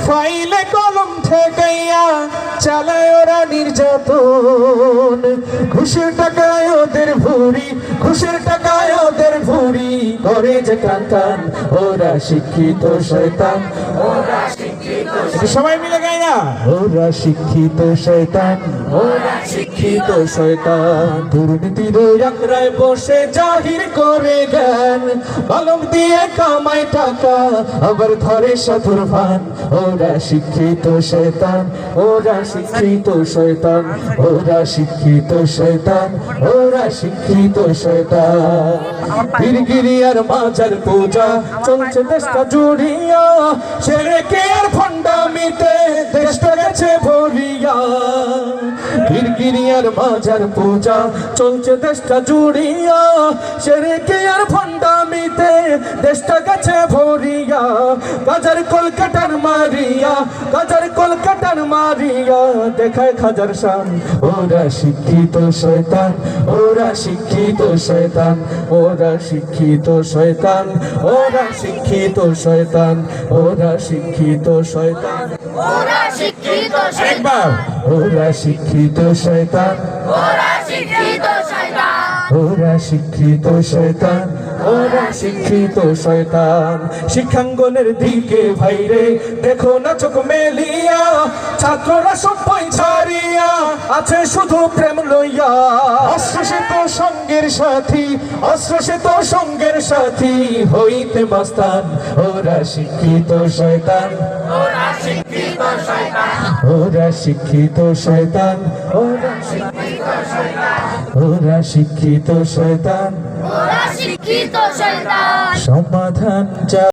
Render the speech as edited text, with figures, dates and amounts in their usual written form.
ফাইলে কলম ঠেকাইয়া চালায় ওরা নির্যাতন। ঘুষের টাকায় ওদের ভুরি, ঘুষের টাকায় ওদের ভুরি করে যে কান্তান। ওরা শিক্ষিত শয়তান, ওরা শিক্ষিত। সবাই মিলে গাই না, ওরা শিক্ষিত শয়তান, ওরা শিক্ষিত শয়তান। দুর্নীতির আখড়ায় বসে জাহির করে জ্ঞান, কলম দিয়ে কামায় টাকা আবার ধরে সাধুর ভান। ওরা শিক্ষিত শয়তান, ওরা শিক্ষিত শয়তান, ওরা শিক্ষিত শয়তান, ওরা শিক্ষিত শয়তান। গিরগিরি আর মাজার পূজা চলছে দেশটা জুড়িয়া, সেরেকে আর ভণ্ডামিতে দেশটা গেছে ভরিয়া। গিরগিরি আর মাজার পূজা চলছে দেশটা জুড়িয়া, সেরেকে আর ভণ্ডামিতে দেশটা গেছে ভরিয়া। গাজার কলকাতার মারিয়া, গাজার কলকাতার মারিয়া দেখায় খাজার শান। ওরা শিক্ষিত শয়তান, ওরা শিক্ষিত শয়তান, ওরা শিক্ষিত শয়তান, ওরা শিক্ষিত শয়তান, ওরা শিক্ষিত শয়তান, ওরা শিক্ষিত একবার ওরা শিক্ষিত শয়তান, ওরা শিক্ষিত শয়তান, ওরা শিক্ষিত শয়তান, ওরা শিক্ষিত শয়তান। শিক্ষাঙ্গনের দিকে ভাইরে দেখো না চোখ মেলিয়া, ছাত্ররা সবাই ছাড়িয়া আছে শুধু প্রেম লইয়া। অস্ত্র সে তো সঙ্গের সাথী, অস্ত্র সে তো সঙ্গের সাথী হইতে মাস্তান। ওরা শিক্ষিত শয়তান, ওরা শিক্ষিত শয়তান, ওরা শিক্ষিত শয়তান, ওরা শিক্ষিত শয়তান, ওরা শিক্ষিত শয়তান। ওরা শিক্ষিত শয়তান। সমাধান